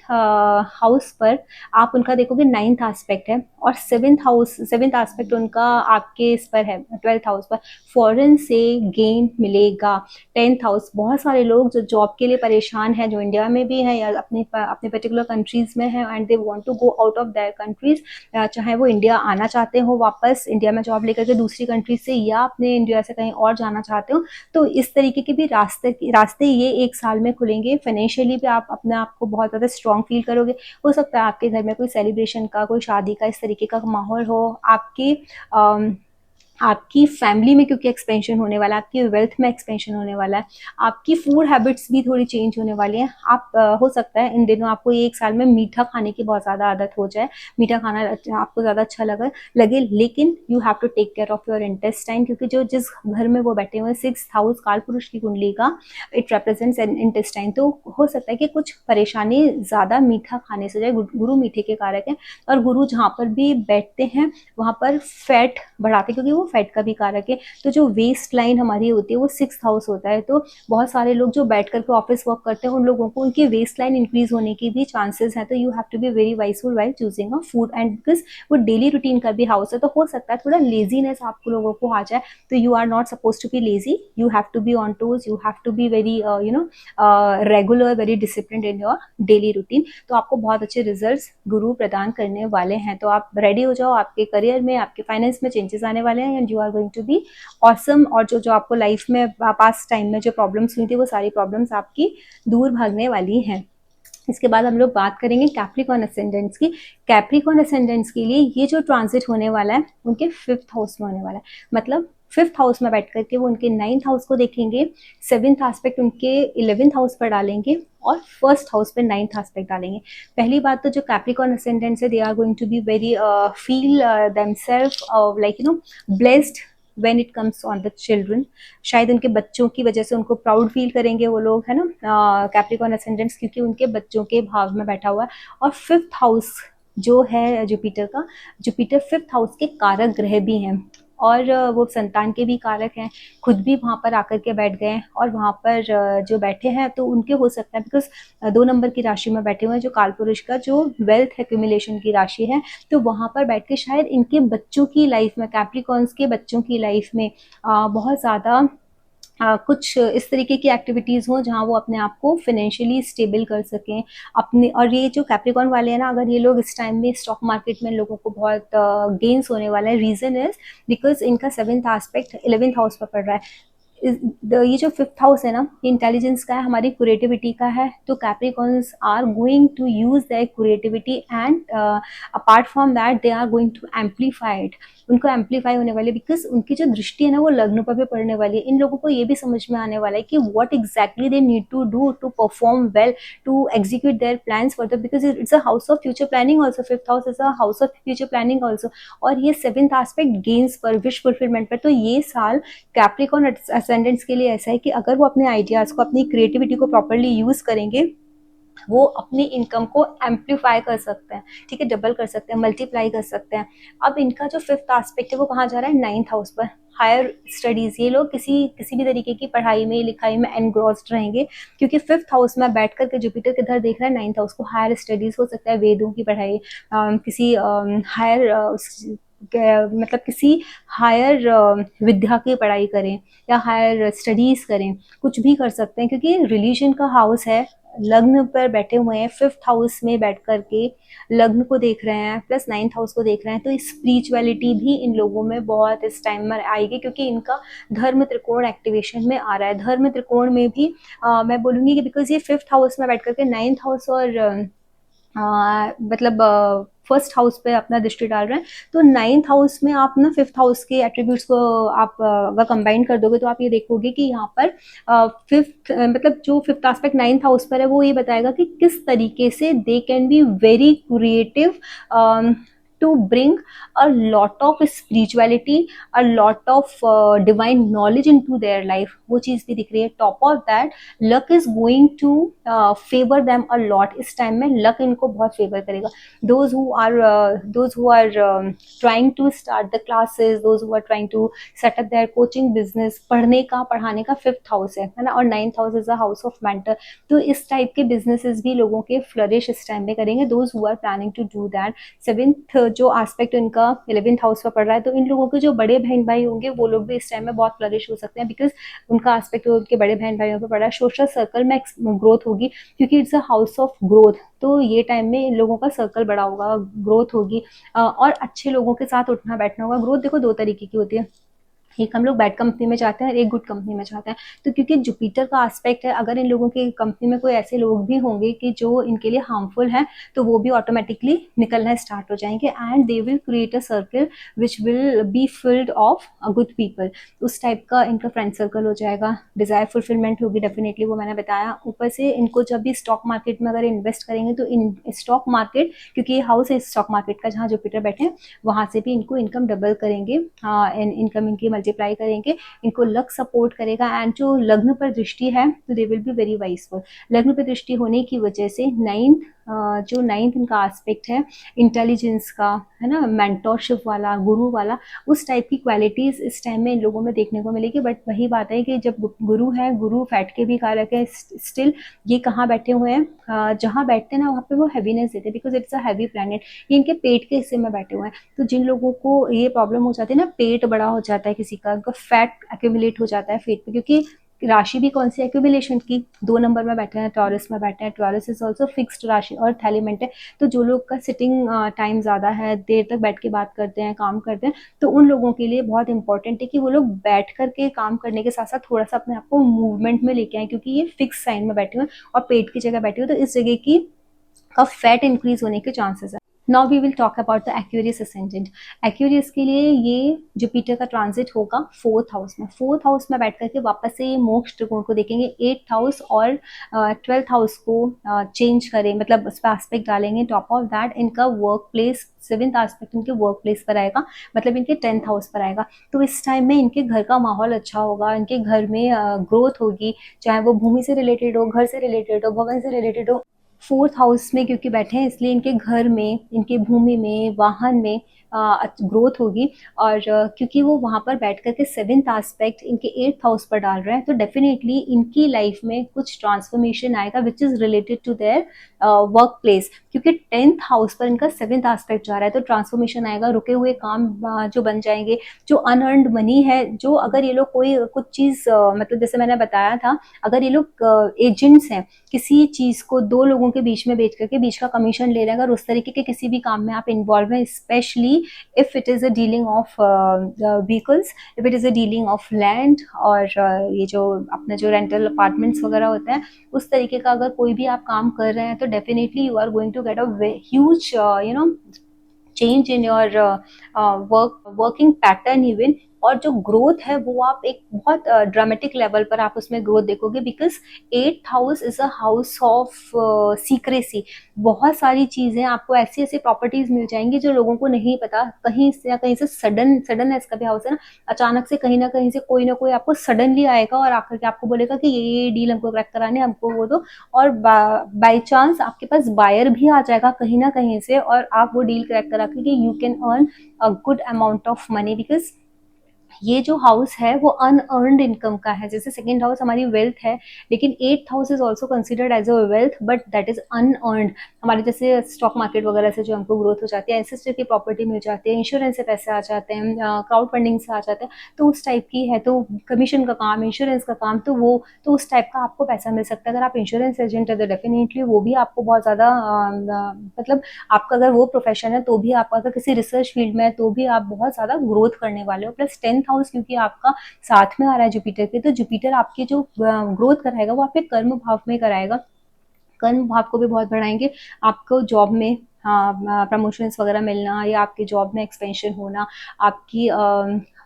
हाउस पर आप उनका देखोगे 9th एस्पेक्ट है, और 7th एस्पेक्ट उनका आपके इस पर है 12th हाउस पर, फॉरेन से गेन मिलेगा। 10th हाउस, बहुत सारे लोग जो जॉब के लिए परेशान हैं, जो इंडिया में भी हैं या अपने अपने पर्टिकुलर कंट्रीज में हैं, and they want to go out of their countries, चाहे वो इंडिया आना चाहते हो वापस, इंडिया में जॉब लेकर के दूसरी कंट्री से, या अपने इंडिया से कहीं और जाना चाहते हो, तो इस तरीके के भी रास्ते ये एक साल में खुलेंगे। फाइनेंशियली भी आप अपने आप को बहुत ज़्यादा स्ट्रॉन्ग फील करोगे। हो सकता है आपके घर में कोई सेलिब्रेशन का, कोई शादी का, इस तरीके का माहौल हो। आपकी फैमिली में क्योंकि एक्सपेंशन होने वाला है, आपकी वेल्थ में एक्सपेंशन होने वाला है, आपकी फूड हैबिट्स भी थोड़ी चेंज होने वाली है। आप हो सकता है इन दिनों आपको एक साल में मीठा खाने की बहुत ज़्यादा आदत हो जाए, मीठा खाना आपको ज़्यादा अच्छा लगे, लेकिन you have to take care of your intestine, क्योंकि जो जिस घर में वो बैठे हुए हैं, 6th हाउस काल पुरुष की कुंडली का, इट रिप्रेजेंट्स एन इंटेस्टाइन। तो हो सकता है कि कुछ परेशानी ज़्यादा मीठा खाने से जाए। गुरु मीठे के कारक है, और गुरु जहाँ पर भी बैठते हैं वहाँ पर फैट बढ़ाते हैं, क्योंकि वो फैट का भी कारक है। तो जो वेस्ट लाइन हमारी होती है वो 6th हाउस होता है। तो बहुत सारे लोग जो बैठ करके ऑफिस वर्क करते हैं, उन लोगों को उनकी वेस्ट लाइन इंक्रीज होने की भी चांसेस है। तो you have to be very wiseful while choosing a food, and because वो डेली रूटीन का भी हाउस है, तो हो सकता है थोड़ा लेजीनेस आपको लोगों को आ जाए। तो you are not suppose to be lazy, you have to be on toes, you have to be very regular, very discipline in your daily routine. तो आपको बहुत अच्छे रिजल्ट्स गुरु प्रदान करने वाले हैं। तो आप रेडी हो जाओ, आपके करियर में, आपके फाइनेंस में चेंजेस आने वाले हैं, and you are going to be awesome. और जो आपको लाइफ में पास्ट टाइम में जो प्रॉब्लम्स हुई थी, वो सारी प्रॉब्लम्स आपकी दूर भागने वाली हैं। इसके बाद हम लोग बात करेंगे कैप्रिकॉर्न असेंडेंट्स की। कैप्रिकॉर्न असेंडेंट्स के लिए ये जो ट्रांजिट होने वाला है, उनके 5th हाउस में होने वाला है। मतलब 5th हाउस में बैठ करके वो उनके 9th हाउस को देखेंगे, 7th एस्पेक्ट उनके 11th हाउस पर डालेंगे, और 1st हाउस पे 9th एस्पेक्ट डालेंगे। पहली बात तो जो कैप्रिकॉर्न असेंडेंट्स है, they are going to be very feel themselves like blessed when it comes on the children. शायद उनके बच्चों की वजह से उनको प्राउड फील करेंगे वो लोग, है ना, कैप्रिकॉर्न असेंडेंट्स, क्योंकि उनके बच्चों के भाव में बैठा हुआ है। और 5th हाउस जो है जुपिटर का, जुपिटर 5th हाउस के कारक ग्रह भी हैं, और वो संतान के भी कारक हैं। खुद भी वहाँ पर आकर के बैठ गए, और वहाँ पर जो बैठे हैं, तो उनके हो सकता है, बिकॉज 2 नंबर की राशि में बैठे हुए हैं, जो कालपुरुष का जो वेल्थ एक्यूमुलेशन की राशि है, तो वहाँ पर बैठ के शायद इनके बच्चों की लाइफ में, कैप्रिकॉर्न्स के बच्चों की लाइफ में बहुत ज़्यादा कुछ इस तरीके की एक्टिविटीज़ हों जहाँ वो अपने आप को फाइनेंशियली स्टेबल कर सकें अपने। और ये जो कैप्रिकॉर्न वाले हैं ना, अगर ये लोग इस टाइम में स्टॉक मार्केट में लोगों को बहुत गेन्स होने वाला है। रीज़न इज बिकॉज इनका 7th एस्पेक्ट 11th हाउस पर पड़ रहा है। ये जो 5th हाउस है ना, इंटेलिजेंस का है, हमारी क्रिएटिविटी का है। तो Capricorns are going to use their creativity, and apart from that they are going to amplify it. उनको एम्पलीफाई होने वाले, बिकॉज उनकी जो दृष्टि है ना, वो लग्न पर भी पड़ने वाली है। इन लोगों को ये भी समझ में आने वाला है कि what exactly they need to do to perform well, to execute their plans further, because it's a house of future planning also. 5th house is a house of future planning also, और ये 7th aspect gains पर, wish fulfilment पर। तो ये साल Capricorn ascendants के लिए ऐसा है कि अगर वो अपने आइडियाज़ को, अपनी क्रिएटिविटी को प्रॉपरली यूज़ करेंगे, वो अपनी इनकम को एम्पलीफाई कर सकते हैं, ठीक है, डबल कर सकते हैं, मल्टीप्लाई कर सकते हैं। अब इनका जो 5th एस्पेक्ट है वो कहाँ जा रहा है, 9th हाउस पर। हायर स्टडीज़, ये लोग किसी भी तरीके की पढ़ाई में, लिखाई में एनग्रॉस्ड रहेंगे, क्योंकि 5th हाउस में बैठ कर के जुपिटर किधर देख रहा है, 9th हाउस को। हायर स्टडीज़ हो सकता है, वेदों की पढ़ाई, किसी हायर मतलब किसी हायर विद्या की पढ़ाई करें, या हायर स्टडीज़ करें, कुछ भी कर सकते हैं, क्योंकि रिलीजन का हाउस है लग्न पर बैठे हुए हैं, 5th हाउस में बैठ करके लग्न को देख रहे हैं प्लस 9th हाउस को देख रहे हैं, तो स्पिरिचुअलिटी भी इन लोगों में बहुत इस टाइम में आएगी, क्योंकि इनका धर्म त्रिकोण एक्टिवेशन में आ रहा है। धर्म त्रिकोण में भी मैं बोलूंगी कि बिकॉज ये 5th हाउस में बैठ करके 9th हाउस और मतलब फर्स्ट हाउस पे अपना दृष्टि डाल रहे हैं, तो 9th हाउस में आप ना 5th हाउस के एट्रीब्यूट्स को आप अगर कंबाइन कर दोगे तो आप ये देखोगे कि यहाँ पर 5th मतलब जो 5th एस्पेक्ट 9th हाउस पर है वो ये बताएगा कि किस तरीके से they can be very creative to bring a lot of spirituality, a lot of divine knowledge into their life, वो चीज भी दिख रही है। Top of that luck is going to favour them a lot. इस टाइम में luck इनको बहुत फेवर करेगा। Those who are trying to start the classes, those who are trying to set up their coaching business, पढ़ाने का 5th house है ना, और 9th house is a house of mentor. तो इस टाइप के बिजनेसेस भी लोगों के फ्लरिश इस टाइम में करेंगे, those who are planning to do that. 7th जो एस्पेक्ट इनका 11th हाउस पर पड़ रहा है, तो इन लोगों के जो बड़े बहन भाई होंगे वो लोग भी इस टाइम में बहुत फ्लरिश हो सकते हैं, बिकॉज उनका एस्पेक्ट उनके बड़े बहन भाइयों पर पड़ रहा है। सोशल सर्कल में ग्रोथ होगी, क्योंकि it's a house of growth, तो ये टाइम में इन लोगों का सर्कल बड़ा होगा, ग्रोथ होगी और अच्छे लोगों के साथ उठना बैठना होगा। ग्रोथ देखो दो तरीके की होती है, एक हम लोग बैड कंपनी में जाते हैं और एक गुड कंपनी में जाते हैं। तो क्योंकि जुपिटर का एस्पेक्ट है, अगर इन लोगों की कंपनी में कोई ऐसे लोग भी होंगे कि जो इनके लिए हार्मफुल हैं, तो वो भी ऑटोमेटिकली निकलना स्टार्ट हो जाएंगे and they will create a circle which will be filled of good people. उस टाइप का इनका फ्रेंड सर्कल हो जाएगा। डिजायर फुलफिलमेंट होगी डेफिनेटली, वो मैंने बताया। ऊपर से इनको जब भी स्टॉक मार्केट में अगर इन्वेस्ट करेंगे तो इन स्टॉक मार्केट, क्योंकि ये हाउस है स्टॉक मार्केट का जहाँ जुपिटर बैठे हैं, वहां से भी इनको इनकम डबल करेंगे, इनकम इनकी मल्टीप्लाई करेंगे, इनको लक सपोर्ट करेगा। एंड जो लग्न पर दृष्टि है तो दे विल बी वेरी वाइसफुल। लग्न पर दृष्टि होने की वजह से जो 9th इनका एस्पेक्ट है इंटेलिजेंस का, है ना, मेंटोरशिप वाला, गुरु वाला, उस टाइप की क्वालिटीज इस टाइम में इन लोगों में देखने को मिलेगी। बट वही बात है कि जब गुरु है, गुरु फैट के भी कारक है, स्टिल ये कहाँ बैठे हुए हैं, जहाँ बैठते हैं ना वहाँ पे वो हैवीनेस देते हैं, because it's a heavy planet. ये इनके पेट के हिस्से में बैठे हुए हैं, तो जिन लोगों को ये प्रॉब्लम हो जाती है ना, पेट बड़ा हो जाता है किसी का, उनका फैट एक्यूमुलेट हो जाता है पेट पे, क्योंकि राशि भी कौन सी एक्यूमुलेशन की, 2 नंबर में बैठे हैं, टॉरस में बैठे हैं। टॉरस इज ऑल्सो फिक्स्ड राशि और एलिमेंट है, तो जो लोग का सिटिंग टाइम ज़्यादा है, देर तक बैठ के बात करते हैं, काम करते हैं, तो उन लोगों के लिए बहुत इंपॉर्टेंट है कि वो लोग बैठ करके काम करने के साथ साथ थोड़ा सा अपने आप को मूवमेंट में लेके आए, क्योंकि ये फिक्स साइन में बैठे हुए और पेट की जगह बैठे हुए, तो इस जगह की का फैट इंक्रीज होने के चांसेस है। Now we will talk about the Aquarius ascendant. Aquarius के लिए ये जुपिटर का ट्रांजिट होगा 4th हाउस में। 4th हाउस में बैठ करके वापस से ये मोक्ष त्रिकोण को देखेंगे, 8th हाउस और 12th हाउस को चेंज करें, मतलब उस पर एस्पेक्ट डालेंगे। टॉप ऑफ दैट इनका वर्क प्लेस, 7th एस्पेक्ट इनके वर्क प्लेस पर आएगा, मतलब इनके 10th हाउस पर आएगा। तो इस टाइम में इनके घर का माहौल अच्छा होगा, इनके घर में ग्रोथ होगी, चाहे वो भूमि से रिलेटेड हो, घर से रिलेटेड हो, भवन से रिलेटेड हो। 4th हाउस में क्योंकि बैठे हैं, इसलिए इनके घर में, इनके भूमि में, वाहन में ग्रोथ होगी। और क्योंकि वो वहां पर बैठ करके 7th एस्पेक्ट इनके 8th हाउस पर डाल रहे हैं, तो डेफिनेटली इनकी लाइफ में कुछ ट्रांसफॉर्मेशन आएगा which is related to their work place, क्योंकि 10th हाउस पर इनका 7th एस्पेक्ट जा रहा है, तो ट्रांसफॉर्मेशन आएगा। रुके हुए काम जो बन जाएंगे, जो अनअर्नड मनी है, जो अगर ये लोग कोई कुछ चीज मतलब जैसे मैंने बताया था, अगर ये लोग एजेंट्स हैं, किसी चीज को 2 लोगों के बीच में बेच करके बीच का कमीशन ले रहे हैं, अगर उस तरीके के किसी भी काम में आप इन्वॉल्व हैं, specially if it is a dealing of vehicles, if it is a dealing of land, और ये जो अपना जो रेंटल अपार्टमेंट्स वगैरह होते हैं, उस तरीके का अगर कोई भी आप काम कर रहे हैं, तो definitely you are going to get a huge change in your working pattern even. और जो ग्रोथ है वो आप एक बहुत ड्रामेटिक लेवल पर आप उसमें ग्रोथ देखोगे, because 8th house is a house of secrecy. बहुत सारी चीजें आपको ऐसी ऐसी प्रॉपर्टीज मिल जाएंगी जो लोगों को नहीं पता, कहीं से या कहीं से सडननेस का भी हाउस है ना, अचानक से कहीं ना कहीं से कोई ना कोई आपको सडनली आएगा और आकर के आपको बोलेगा कि ये डील हमको क्रैक कराने, हमको वो दो, और बाई चांस आपके पास बायर भी आ जाएगा कहीं ना कहीं से, और आप वो डील क्रैक करा के you can earn a good amount of money, because ये जो हाउस है वो अनअर्नड इनकम का है। जैसे सेकंड हाउस हमारी वेल्थ है, लेकिन eighth house is also considered as a wealth, but that is unearned. हमारे जैसे स्टॉक मार्केट वगैरह से जो हमको ग्रोथ हो जाती है, एसेट की प्रॉपर्टी मिल जाती है, इंश्योरेंस से पैसे आ जाते हैं, क्राउड फंडिंग से आ जाते हैं, तो उस टाइप की है। तो कमीशन का काम, इंश्योरेंस का काम, तो वो तो उस टाइप का आपको पैसा मिल सकता है। अगर आप इंश्योरेंस एजेंट है तो डेफिनेटली वो भी आपको बहुत ज़्यादा मतलब आपका अगर वो प्रोफेशन है तो भी, आपका अगर किसी रिसर्च फील्ड में है तो भी आप बहुत ज़्यादा ग्रोथ करने वाले हो। प्लस टेंथ हाउस क्योंकि आपका साथ में आ रहा है जुपिटर के, तो जुपिटर आपकी जो ग्रोथ कराएगा वो आपके कर्म भाव में कराएगा। कर्म भाव को भी बहुत बढ़ाएंगे। आपको जॉब में प्रमोशंस वगैरह मिलना, या आपके जॉब में एक्सपेंशन होना, आपकी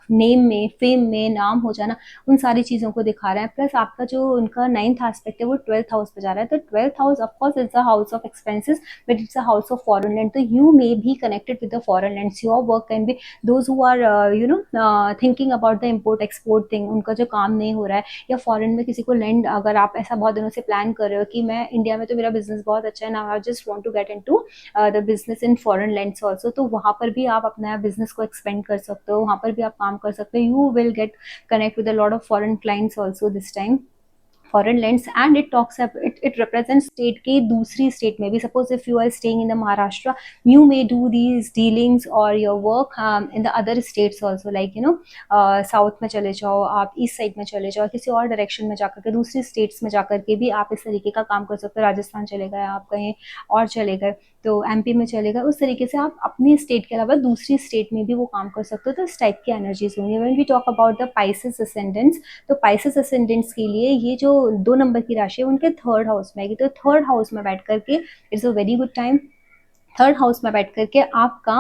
नेम में, फेम में नाम हो जाना, उन सारी चीज़ों को दिखा रहा है। प्लस आपका जो उनका नाइन्थ एस्पेक्ट है वो ट्वेल्थ हाउस पे जा रहा है। तो twelfth house of course is the house of expenses, but it's a house of foreign land. तो you may be connected with the foreign lands. Your work can be those who are thinking about the import export thing, उनका जो काम नहीं हो रहा है, या foreign में किसी को लैंड, अगर आप ऐसा बहुत दिनों से प्लान कर रहे हो कि मैं इंडिया में तो मेरा बिजनेस बहुत अच्छा है ना, I just want to get into the business in foreign lands also, तो वहाँ पर भी आप अपना बिजनेस को एक्सपेंड कर सकते हो, वहाँ पर भी आप काम कर सकते हो। You will gate connect with a lot of foreign clients also this time, foreign lands। and it talks up, it represents state के दूसरी state में भी। suppose if you are staying in the Maharashtra, you may do these dealings or your work in the other states also, like south में चले जाओ, आप east side में चले जाओ, किसी और डायरेक्शन में जाकर के, दूसरी स्टेट्स में जाकर के भी आप इस तरीके का काम कर सकते हो। राजस्थान चले गए आप, कहीं और चले गए, तो एमपी में चले गए, उस तरीके से आप अपनी स्टेट के अलावा दूसरी स्टेट में भी वो काम कर सकते हो। तो इस टाइप की एनर्जीज होंगी। When we talk about the Pisces ascendants, तो पाइसेस असेंडेंट्स के लिए ये जो 2 नंबर की राशि है उनके थर्ड हाउस में आएगी। तो थर्ड हाउस में बैठ करके it's a very good time. Third house में बैठ करके आपका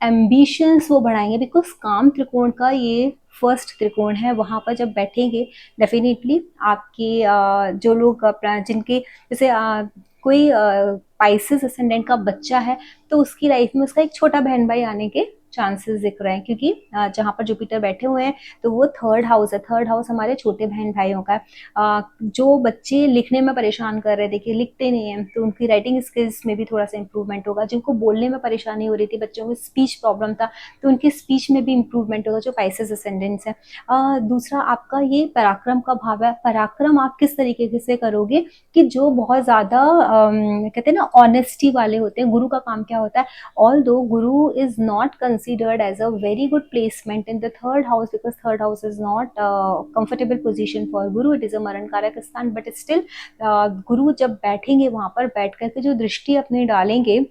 एम्बिशंस वो बढ़ाएंगे, बिकॉज काम त्रिकोण का ये फर्स्ट त्रिकोण है। वहाँ पर जब बैठेंगे डेफिनेटली आपके जो लोग जिनके जैसे कोई पाइसेस असेंडेंट का बच्चा है, तो उसकी लाइफ में उसका एक छोटा बहन भाई आने के चांसेस दिख रहे हैं, क्योंकि जहाँ पर जुपिटर बैठे हुए हैं तो वो थर्ड हाउस है। थर्ड हाउस हमारे छोटे बहन भाइयों का है। जो बच्चे लिखने में परेशान कर रहे थे कि लिखते नहीं है, तो उनकी राइटिंग स्किल्स में भी थोड़ा सा इंप्रूवमेंट होगा। जिनको बोलने में परेशानी हो रही थी, बच्चों को स्पीच प्रॉब्लम था, तो उनकी स्पीच में भी इंप्रूवमेंट होगा, जो पाइसेस असेंडेंट्स है। दूसरा आपका ये पराक्रम का भाव है। पराक्रम आप किस तरीके से करोगे कि जो बहुत ज़्यादा कहते हैं ना ऑनेस्टी वाले होते हैं। गुरु का काम क्या होता है, although Guru is not considered as a very good placement in the third house, because third house is not a comfortable position for Guru, it is a मरण कारक स्थान, but still गुरु जब बैठेंगे वहां पर बैठ करके जो दृष्टि अपने डालेंगे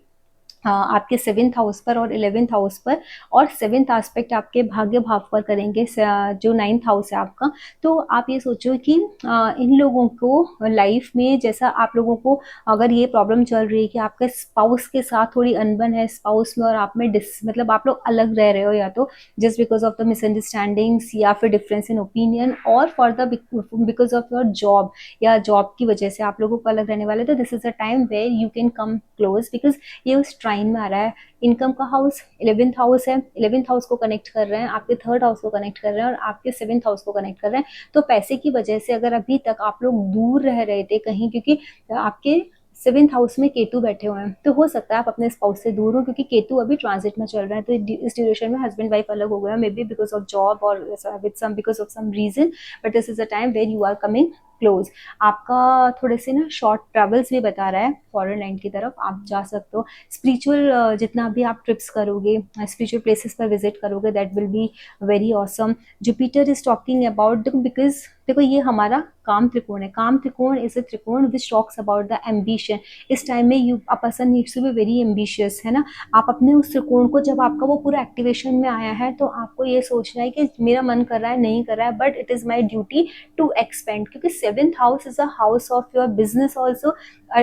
आपके 7th हाउस पर और 11th हाउस पर, और 7th एस्पेक्ट आपके भाग्य भाव पर करेंगे, जो 9th हाउस है आपका। तो आप ये सोचो कि इन लोगों को लाइफ में, जैसा आप लोगों को अगर ये प्रॉब्लम चल रही है कि आपके स्पाउस के साथ थोड़ी अनबन है स्पाउस में, और आप में मतलब आप लोग अलग रह रहे हो, या तो just because of the misunderstandings, या फिर डिफरेंस इन ओपिनियन, और for the because of your job, या जॉब की वजह से आप लोगों को अलग रहने वाले, तो this is a time where you can come close, because ये उस ट्राइन में आ रहा है। इनकम का हाउस 11th हाउस है, 11th हाउस को कनेक्ट कर रहे हैं, आपके थर्ड हाउस को कनेक्ट कर रहे हैं, और आपके 7th हाउस को कनेक्ट कर रहे हैं। तो पैसे की वजह से अगर अभी तक आप लोग दूर रह रहे थे कहीं, क्योंकि आपके 7th हाउस में केतु बैठे हुए हैं, तो हो सकता है आप अपने स्पाउस से दूर हो, क्योंकि केतु अभी ट्रांजिट में चल रहा है। तो इस ड्यूरेशन में हस्बैंड वाइफ अलग हो गए, may be because of job और with some because of some reason, but this is a time where you are coming close. आपका थोड़े से ना शॉर्ट ट्रेवल्स भी बता रहा है, फॉरेन लैंड की तरफ आप जा सकते हो। स्पिरिचुअल जितना भी आप ट्रिप्स करोगे, स्पिरिचुअल प्लेसेस पर विजिट करोगे, that will be very awesome. Jupiter is talking about, because देखो ये हमारा काम त्रिकोण है। काम त्रिकोण इज अ त्रिकोण which talks about the ambition. इस टाइम में you a person needs to be very ambitious, है ना। आप अपने उस त्रिकोण को, जब आपका वो पूरा एक्टिवेशन में आया है, तो आपको ये सोचना है कि मेरा मन कर रहा है, नहीं कर रहा है, but it is my duty to expand, क्योंकि 7th house is a house of your business also,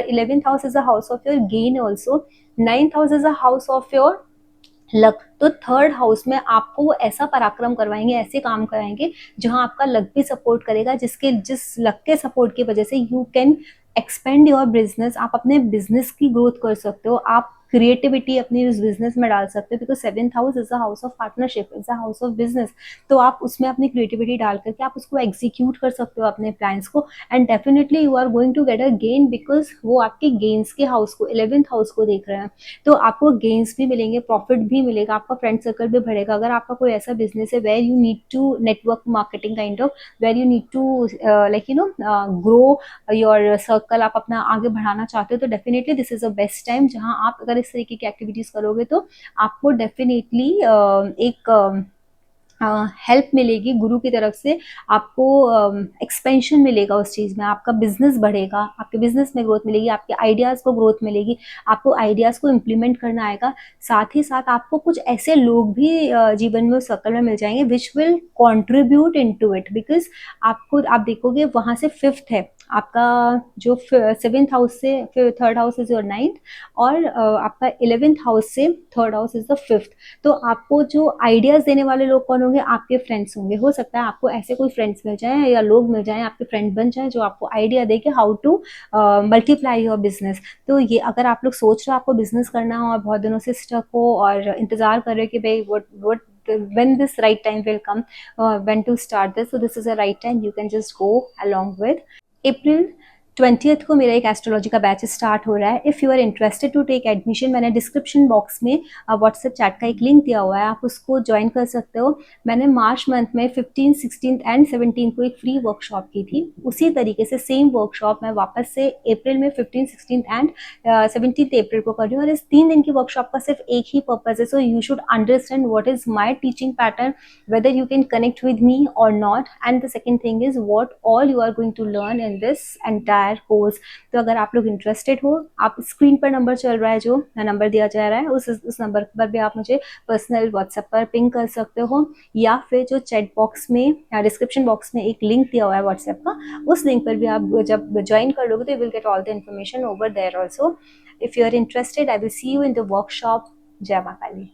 11th house is a house of your gain also, 9th house is a house of your luck. तो third house में आपको वो ऐसा पराक्रम करवाएंगे, ऐसे काम कराएंगे जहां आपका लक भी सपोर्ट करेगा, जिस लक के सपोर्ट की वजह से you can expand your business. आप अपने बिजनेस की ग्रोथ कर सकते हो, आप क्रिएटिविटी अपनी उस बिजनेस में डाल सकते हो, because 7th house is a house of partnership, is a house of business. तो आप उसमें अपनी क्रिएटिविटी डाल करके आप उसको एग्जीक्यूट कर सकते हो अपने प्लान्स को, and definitely you are going to get a gain, because वो आपके गेन्स के हाउस को, 11th हाउस को देख रहे हैं। तो आपको गेन्स भी मिलेंगे, प्रॉफिट भी मिलेगा, आपका फ्रेंड सर्कल भी बढ़ेगा। अगर आपका कोई ऐसा बिजनेस है where you need to network marketing kind of, where you need to like grow your circle, आप अपना आगे बढ़ाना चाहते हो, तो definitely this is a best time, जहां आप अगर इस तरीके की एक्टिविटीज करोगे तो आपको डेफिनेटली एक हेल्प मिलेगी गुरु की तरफ से, आपको एक्सपेंशन मिलेगा उस चीज़ में, आपका बिजनेस बढ़ेगा, आपके बिजनेस में ग्रोथ मिलेगी, आपके आइडियाज़ को ग्रोथ मिलेगी, आपको आइडियाज़ को इम्प्लीमेंट करना आएगा। साथ ही साथ आपको कुछ ऐसे लोग भी जीवन में, उस सर्कल में मिल जाएंगे which will contribute in to it, because आपको, आप देखोगे वहाँ से 5th है आपका, जो 7th हाउस से 3rd house is your 9th, और आपका 11th हाउस से 3rd house is the 5th। तो आपको जो आइडियाज देने वाले लोग कौन होंगे, आपके फ्रेंड्स होंगे। हो सकता है आपको ऐसे कोई फ्रेंड्स मिल जाए या लोग मिल जाए, आपके फ्रेंड बन जाए, जो आपको आइडिया दे के how to multiply your business. तो ये अगर आप लोग सोच रहे हो आपको बिजनेस करना हो और बहुत दिनों से स्टक हो और इंतजार कर रहे हो कि भाई what when this right time will come, when to start this, so this is a right time, you can just go along with। April 20th को मेरा एक एस्ट्रोलॉजी का बैच स्टार्ट हो रहा है। If you are interested to take admission, मैंने description box में WhatsApp chat का एक लिंक दिया हुआ है, आप उसको ज्वाइन कर सकते हो। मैंने मार्च मंथ में 15, 16 एंड 17 को एक फ्री वर्कशॉप की थी, उसी तरीके से सेम वर्कशॉप मैं वापस से अप्रैल में 15, 16 एंड 17 अप्रैल को कर रही हूँ। और इस 3 दिन की वर्कशॉप का सिर्फ एक ही पर्पज है, so you should understand what is my teaching pattern, whether you can connect with me or not, and the second thing is what all you are going to learn in this entire course। तो अगर आप लोग interested हो, आप screen पर number चल रहा है, जो नंबर दिया जा रहा है, उस नंबर पर भी आप मुझे पर्सनल व्हाट्सएप पर पिंग कर सकते हो, या फिर जो चैट बॉक्स में या डिस्क्रिप्शन बॉक्स में एक लिंक दिया हुआ है व्हाट्सएप का, उस लिंक पर भी आप जब ज्वाइन कर लोगे तो you will get all the information over there also. If you are interested, I will see you in the workshop. जय माता दी।